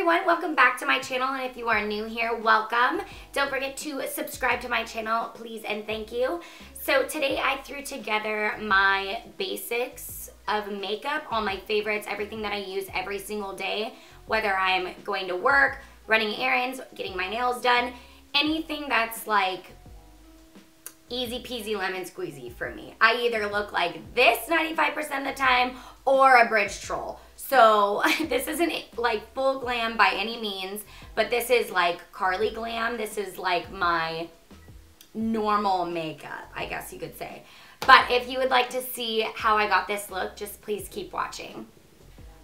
everyone, welcome back to my channel, and if you are new here, welcome. Don't forget to subscribe to my channel, please and thank you. So today I threw together my basics of makeup, all my favorites, everything that I use every single day, whether I'm going to work, running errands, getting my nails done, anything that's like easy peasy lemon squeezy for me. I either look like this 95% of the time or a bridge troll. So this isn't like full glam by any means, but this is like Carly glam. This is like my normal makeup, I guess you could say. But if you would like to see how I got this look, just please keep watching.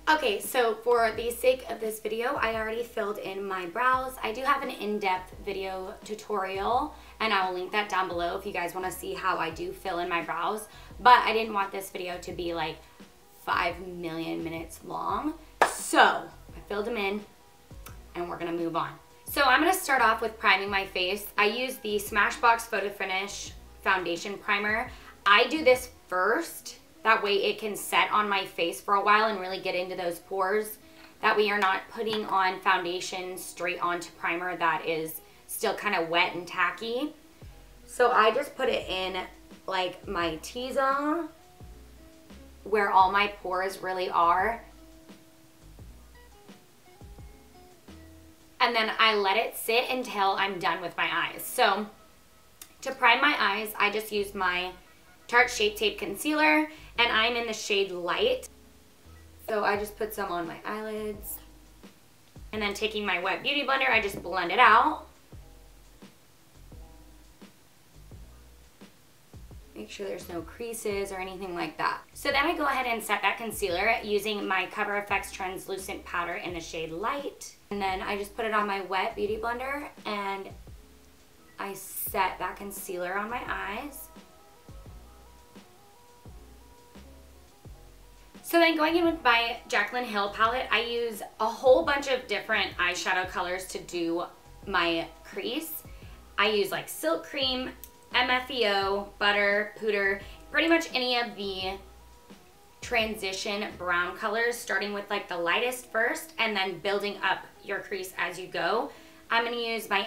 Okay, so for the sake of this video, I already filled in my brows. I do have an in-depth video tutorial, and I will link that down below if you guys want to see how I do fill in my brows. But I didn't want this video to be like 5 million minutes long. So I filled them in and we're gonna move on. So I'm gonna start off with priming my face. I use the Smashbox Photofinish foundation primer. I do this first, that way it can set on my face for a while and really get into those pores. That way you're not putting on foundation straight onto primer that is still kind of wet and tacky. So I just put it in like my T-zone, where all my pores really are. And then I let it sit until I'm done with my eyes. So to prime my eyes, I just use my Tarte Shape Tape Concealer, and I'm in the shade Light. So I just put some on my eyelids. And then taking my wet beauty blender, I just blend it out. Make sure there's no creases or anything like that. So then I go ahead and set that concealer using my Cover FX translucent powder in the shade Light. And then I just put it on my wet beauty blender and I set that concealer on my eyes. So then going in with my Jaclyn Hill palette, I use a whole bunch of different eyeshadow colors to do my crease. I use like Silk Cream, MFEO, Butter, Pooter, pretty much any of the transition brown colors, starting with like the lightest first and then building up your crease as you go. I'm going to use my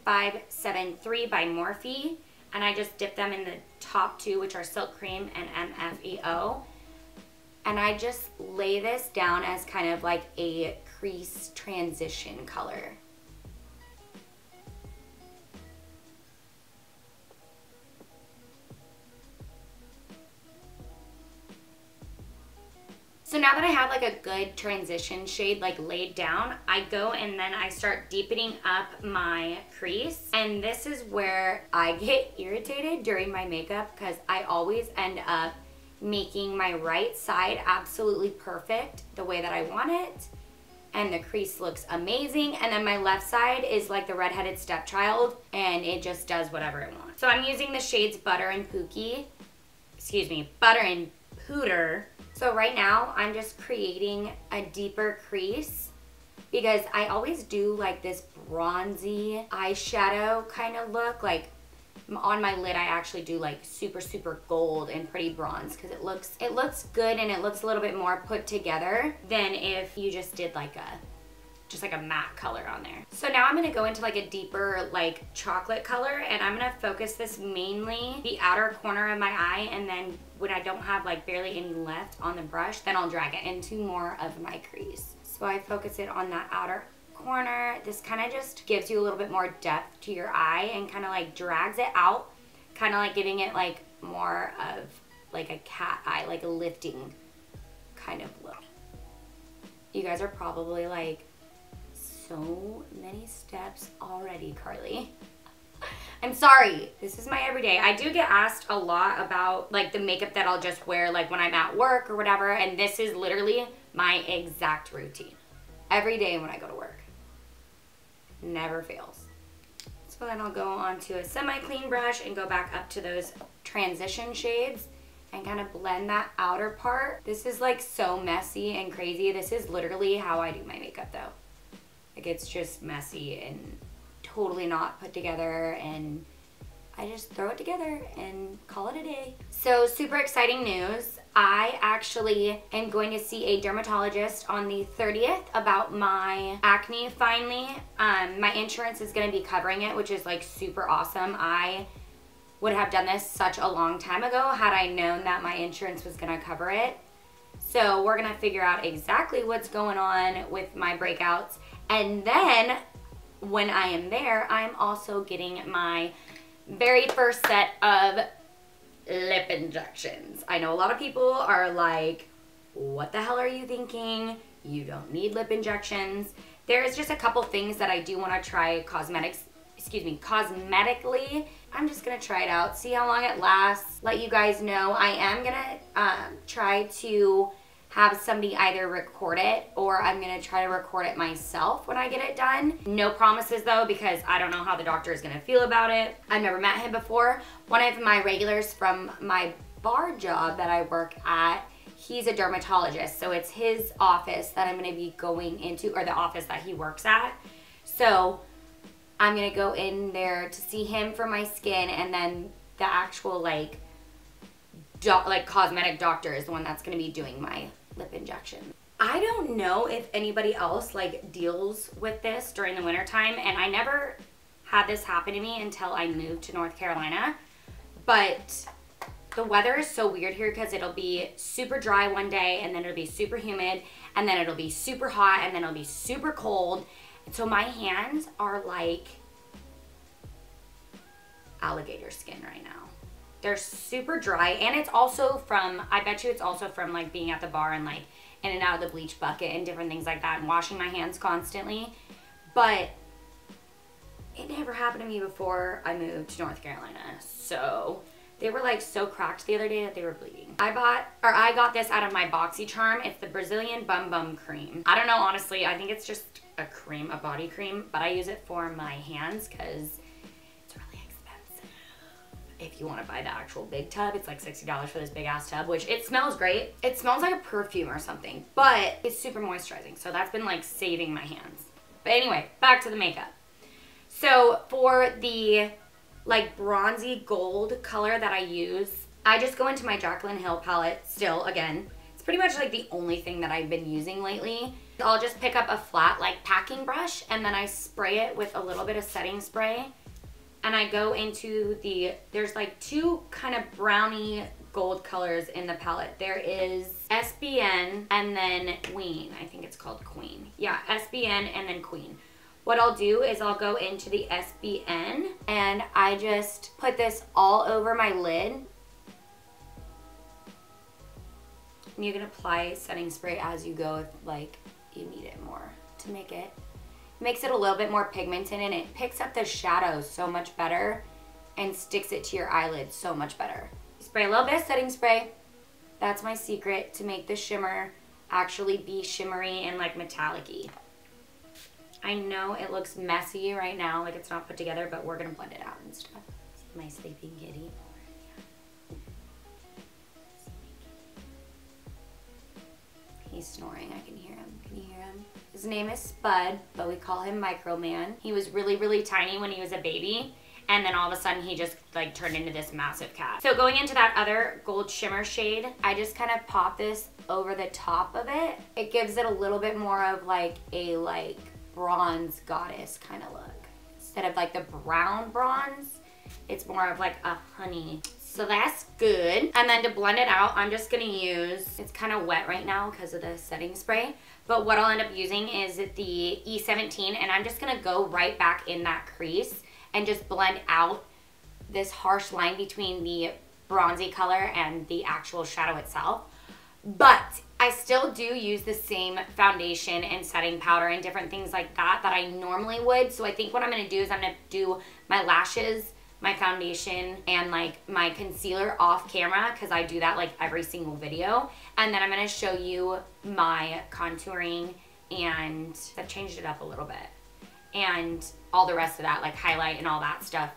M573 by Moprhe, and I just dip them in the top two, which are Silk Cream and MFEO. And I just lay this down as kind of like a crease transition color. So now that I have like a good transition shade like laid down, I go and then I start deepening up my crease. And this is where I get irritated during my makeup because I always end up making my right side absolutely perfect the way that I want it. And the crease looks amazing. And then my left side is like the redheaded stepchild and it just does whatever it wants. So I'm using the shades Butter and Pookie. Excuse me, Butter and Pooter. So right now, I'm just creating a deeper crease because I always do like this bronzy eyeshadow kind of look. Like on my lid, I actually do like super, super gold and pretty bronze because it looks good and it looks a little bit more put together than if you just did like just like a matte color on there. So now I'm gonna go into like a deeper like chocolate color, and I'm gonna focus this mainly the outer corner of my eye, and then when I don't have like barely any left on the brush, then I'll drag it into more of my crease. So I focus it on that outer corner. This kind of just gives you a little bit more depth to your eye and kind of like drags it out, kind of like giving it like more of like a cat eye, like a lifting kind of look. You guys are probably like, so many steps already, Carly. I'm sorry, this is my everyday. I do get asked a lot about like the makeup that I'll just wear like when I'm at work or whatever, and this is literally my exact routine. Every day when I go to work. Never fails. So then I'll go on to a semi-clean brush and go back up to those transition shades and kind of blend that outer part. This is like so messy and crazy. This is literally how I do my makeup though. Like it's just messy and totally not put together, and I just throw it together and call it a day. So super exciting news. I actually am going to see a dermatologist on the 30th about my acne finally. My insurance is going to be covering it, which is like super awesome. I would have done this such a long time ago had I known that my insurance was going to cover it. So we're going to figure out exactly what's going on with my breakouts. And then when I am there, I'm also getting my very first set of lip injections. I know a lot of people are like, what the hell are you thinking? You don't need lip injections. There's just a couple things that I do want to try cosmetically. I'm just gonna try it out, see how long it lasts, let you guys know. I am gonna try to have somebody either record it, or I'm gonna try to record it myself when I get it done. No promises though, because I don't know how the doctor is gonna feel about it. I've never met him before. One of my regulars from my bar job that I work at, he's a dermatologist, so it's his office that I'm gonna be going into, or the office that he works at. So I'm gonna go in there to see him for my skin, and then the actual like cosmetic doctor is the one that's gonna be doing my lip injection. I don't know if anybody else like deals with this during the winter time, and I never had this happen to me until I moved to North Carolina. But the weather is so weird here because it'll be super dry one day, and then it'll be super humid, and then it'll be super hot, and then it'll be super cold. And so my hands are like alligator skin right now. They're super dry, and it's also from, I bet you it's also from like being at the bar and like in and out of the bleach bucket and different things like that, and washing my hands constantly. But it never happened to me before I moved to North Carolina. So they were like so cracked the other day that they were bleeding. I got this out of my BoxyCharm. It's the Brazilian Bum Bum Cream. I don't know, honestly, I think it's just a cream, a body cream, but I use it for my hands because it's really expensive. If you want to buy the actual big tub, it's like $60 for this big ass tub, which it smells great. It smells like a perfume or something, but it's super moisturizing. So that's been like saving my hands. But anyway, back to the makeup. So for the like bronzy gold color that I use, I just go into my Jaclyn Hill palette still again. It's pretty much like the only thing that I've been using lately. I'll just pick up a flat like packing brush, and then I spray it with a little bit of setting spray. And I go into there's like two kind of browny gold colors in the palette. There is SBN and then Queen. I think it's called Queen. Yeah, SBN and then Queen. What I'll do is I'll go into the SBN and I just put this all over my lid. And you can apply setting spray as you go if like you need it more to make it. Makes it a little bit more pigmented, and it picks up the shadows so much better and sticks it to your eyelids so much better. Spray a little bit of setting spray. That's my secret to make the shimmer actually be shimmery and like metallic-y. I know it looks messy right now, like it's not put together, but we're gonna blend it out and stuff. My sleeping kitty. He's snoring, I can hear him. Can you hear him? His name is Spud, but we call him Micro Man. He was really, really tiny when he was a baby, and then all of a sudden he just like turned into this massive cat. So going into that other gold shimmer shade, I just kind of pop this over the top of it. It gives it a little bit more of like a bronze goddess kind of look. Instead of like the brown bronze, it's more of like a honey. So that's good. And then to blend it out, I'm just gonna use, it's kind of wet right now because of the setting spray, but what I'll end up using is the E17, and I'm just gonna go right back in that crease and just blend out this harsh line between the bronzy color and the actual shadow itself. But I still do use the same foundation and setting powder and different things like that I normally would. So I think what I'm gonna do is I'm gonna do my lashes, my foundation, and like my concealer off camera, because I do that like every single video. And then I'm gonna show you my contouring, and I've changed it up a little bit, and all the rest of that, like highlight and all that stuff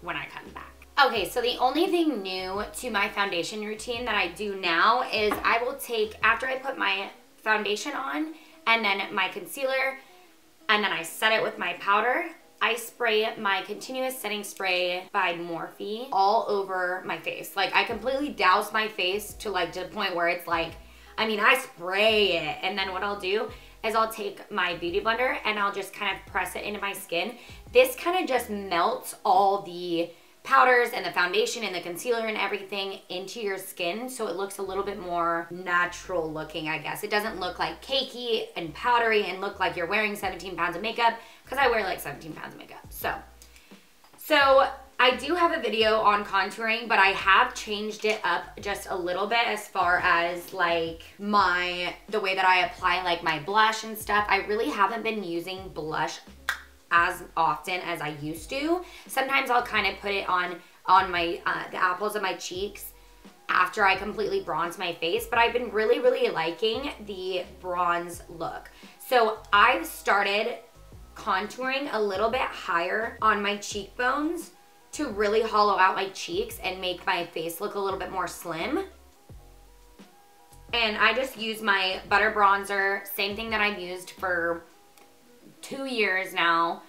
when I come back. Okay, so the only thing new to my foundation routine that I do now is I will take, after I put my foundation on and then my concealer, and then I set it with my powder, I spray my continuous setting spray by Moprhe all over my face. Like, I completely douse my face to the point where it's like, I mean, I spray it. And then what I'll do is I'll take my beauty blender and I'll just kind of press it into my skin. This kind of just melts all the powders and the foundation and the concealer and everything into your skin, so it looks a little bit more natural looking, I guess. It doesn't look like cakey and powdery and look like you're wearing 17 pounds of makeup, because I wear like 17 pounds of makeup. So I do have a video on contouring, but I have changed it up just a little bit as far as like the way that I apply like my blush and stuff. I really haven't been using blush as often as I used to. Sometimes I'll kind of put it on my the apples of my cheeks after I completely bronze my face, but I've been really liking the bronze look. So I've started contouring a little bit higher on my cheekbones to really hollow out my cheeks and make my face look a little bit more slim. And I just use my butter bronzer, same thing that I've used for 2 years now.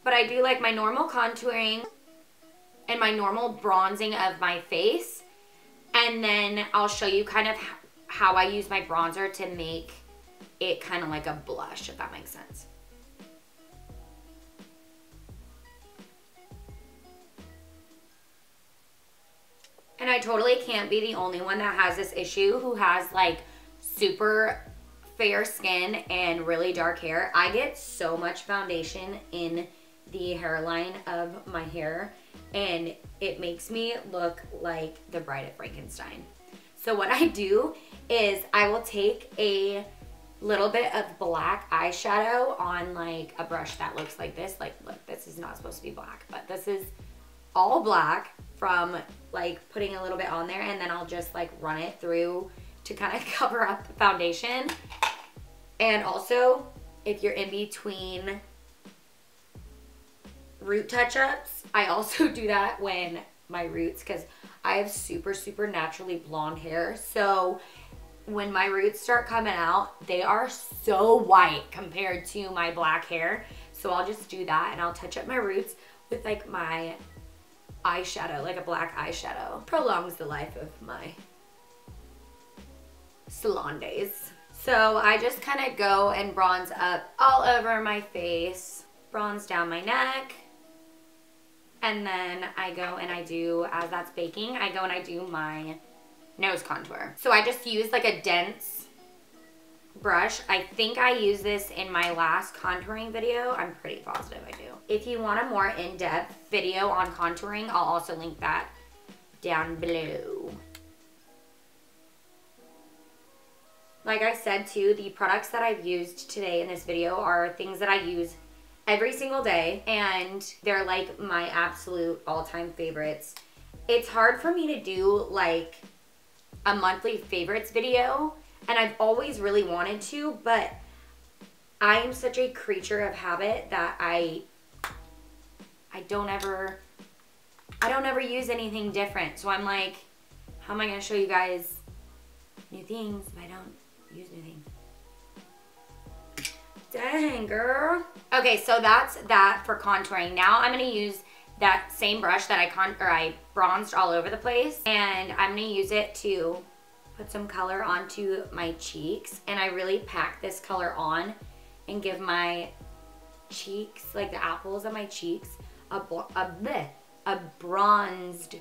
But I do like my normal contouring and my normal bronzing of my face, and then I'll show you kind of how I use my bronzer to make it kind of like a blush, if that makes sense. And I totally can't be the only one that has this issue, who has like super fair skin and really dark hair. I get so much foundation in the hairline of my hair, and it makes me look like the Bride of Frankenstein. So what I do is I will take a little bit of black eyeshadow on like a brush that looks like this. Like, look, this is not supposed to be black, but this is all black from like putting a little bit on there, and then I'll just like run it through to kind of cover up the foundation. And also, if you're in between root touch-ups, I also do that when my roots, because I have super naturally blonde hair, so when my roots start coming out, they are so white compared to my black hair. So I'll just do that, and I'll touch up my roots with like my eyeshadow, like a black eyeshadow. Prolongs the life of my salon days. So I just kind of go and bronze up all over my face, bronze down my neck, and then I go and I do, as that's baking, I go and I do my nose contour. So I just use like a dense brush. I think I used this in my last contouring video. I'm pretty positive I do. If you want a more in-depth video on contouring, I'll also link that down below. Like I said too, the products that I've used today in this video are things that I use every single day, and they're like my absolute all-time favorites. It's hard for me to do like a monthly favorites video, and I've always really wanted to, but I am such a creature of habit that I don't ever use anything different. So I'm like, how am I gonna show you guys new things if I don't use new things? Dang, girl. Okay, so that's that for contouring. Now I'm gonna use that same brush that I bronzed all over the place, and I'm gonna use it to put some color onto my cheeks, and I really pack this color on and give my cheeks, like the apples of my cheeks, a bronzed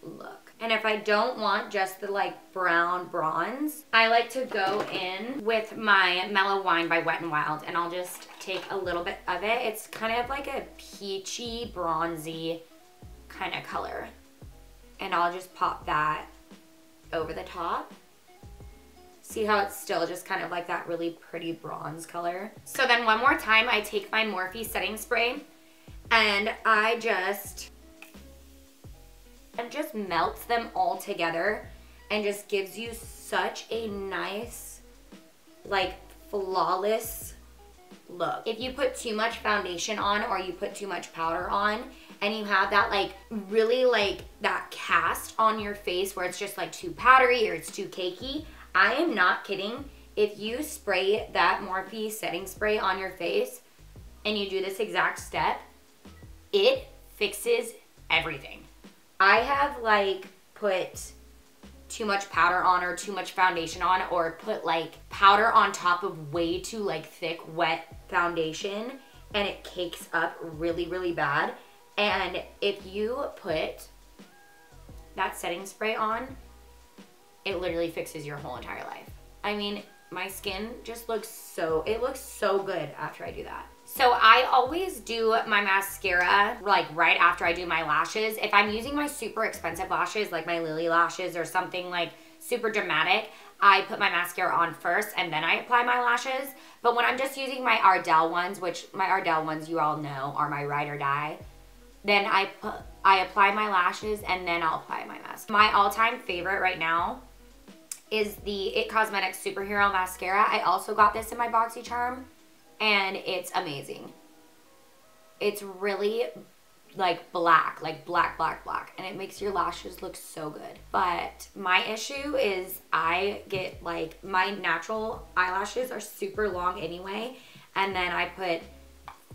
look. And if I don't want just the like brown bronze, I like to go in with my Mellow Wine by Wet n Wild, and I'll just take a little bit of it. It's kind of like a peachy, bronzy kind of color. And I'll just pop that over the top. See how it's still just kind of like that really pretty bronze color? So then one more time, I take my Moprhe setting spray, and I just melts them all together and just gives you such a nice, like, flawless look. If you put too much foundation on, or you put too much powder on, and you have that like really like that cast on your face where it's just like too powdery or it's too cakey, I am not kidding. If you spray that Moprhe setting spray on your face, and you do this exact step, it fixes everything. I have like put too much powder on or too much foundation on, or put like powder on top of way too like thick, wet foundation, and it cakes up really, really bad. And if you put that setting spray on, it literally fixes your whole entire life. I mean, my skin just looks so, it looks so good after I do that. So I always do my mascara like right after I do my lashes. If I'm using my super expensive lashes, like my Lily lashes or something like super dramatic, I put my mascara on first and then I apply my lashes. But when I'm just using my Ardell ones, which my Ardell ones you all know are my ride or die, then I apply my lashes and then I'll apply my mascara. My all-time favorite right now is the It Cosmetics Superhero Mascara. I also got this in my BoxyCharm, and it's amazing. It's really like black, and it makes your lashes look so good. But my issue is I get like, my natural eyelashes are super long anyway, and then I put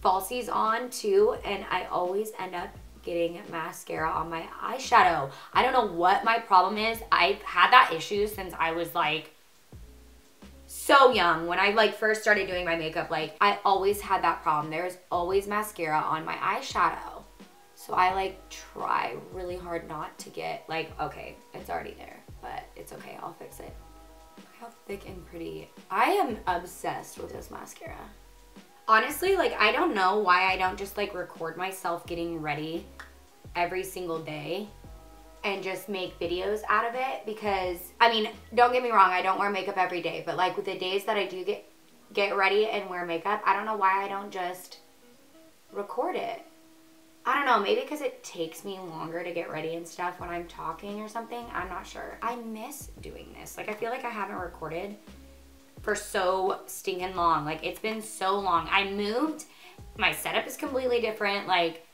falsies on too, and I always end up getting mascara on my eyeshadow. I don't know what my problem is. I've had that issue since I was like so young. When I like first started doing my makeup, like I always had that problem. There's always mascara on my eyeshadow. So I like try really hard not to get like, okay, it's already there, but it's okay, I'll fix it. Look how thick and pretty. I am obsessed with this mascara. Honestly, like I don't know why I don't just like record myself getting ready every single day and just make videos out of it, because I mean, don't get me wrong, I don't wear makeup every day, but like with the days that I do get ready and wear makeup, I don't know why I don't just record it. I don't know, maybe because it takes me longer to get ready and stuff when I'm talking or something. I'm not sure. I miss doing this. Like I feel like I haven't recorded for so stinking long. Like it's been so long. I moved, my setup is completely different. Like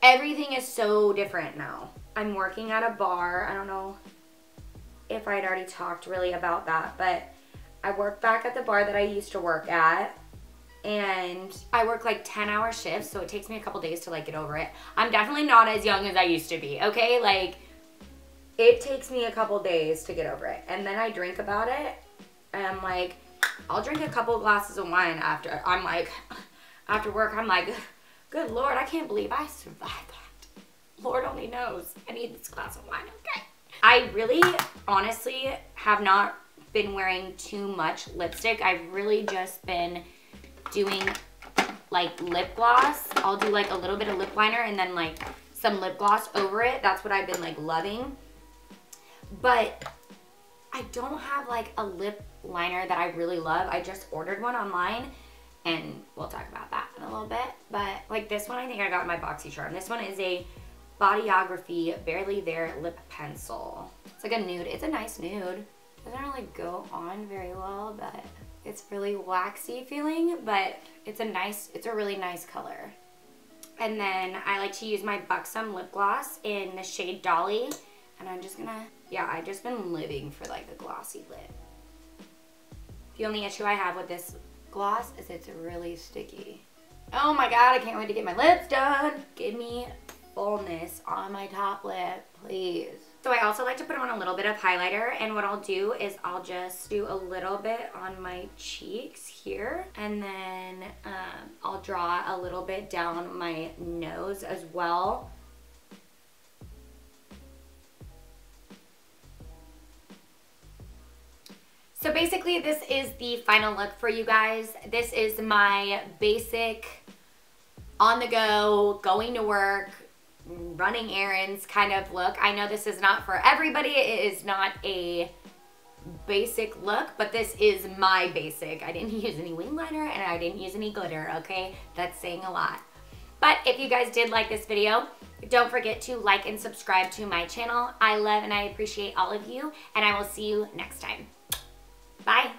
everything is so different now. I'm working at a bar. I don't know if I'd already talked really about that, but I work back at the bar that I used to work at, and I work like 10-hour shifts, so it takes me a couple days to like get over it. I'm definitely not as young as I used to be, okay? Like it takes me a couple days to get over it, and then I drink about it. And I'm like, I'll drink a couple glasses of wine after. I'm like, after work, I'm like, good Lord, I can't believe I survived that. Lord only knows. I need this glass of wine, okay? I really, honestly, have not been wearing too much lipstick. I've really just been doing like lip gloss. I'll do like a little bit of lip liner and then like some lip gloss over it. That's what I've been like loving. But I don't have like a lip liner that I really love. I just ordered one online, and we'll talk about that in a little bit. But like this one, I think I got in my BoxyCharm. This one is a Bodyography Barely There lip pencil. It's like a nude. It's a nice nude. Doesn't really go on very well, but it's really waxy feeling, but it's a really nice color. And then I like to use my Buxom lip gloss in the shade Dolly, and I'm just gonna, yeah, I've just been living for like the glossy lip. The only issue I have with this gloss is it's really sticky. Oh my God, I can't wait to get my lips done. Give me fullness on my top lip, please. So I also like to put on a little bit of highlighter, and what I'll do is I'll just do a little bit on my cheeks here, and then I'll draw a little bit down my nose as well. So basically this is the final look for you guys. This is my basic on the go, going to work, running errands kind of look. I know this is not for everybody. It is not a basic look, but this is my basic. I didn't use any wing liner and I didn't use any glitter, okay? That's saying a lot. But if you guys did like this video, don't forget to like and subscribe to my channel. I love and I appreciate all of you, and I will see you next time. Bye.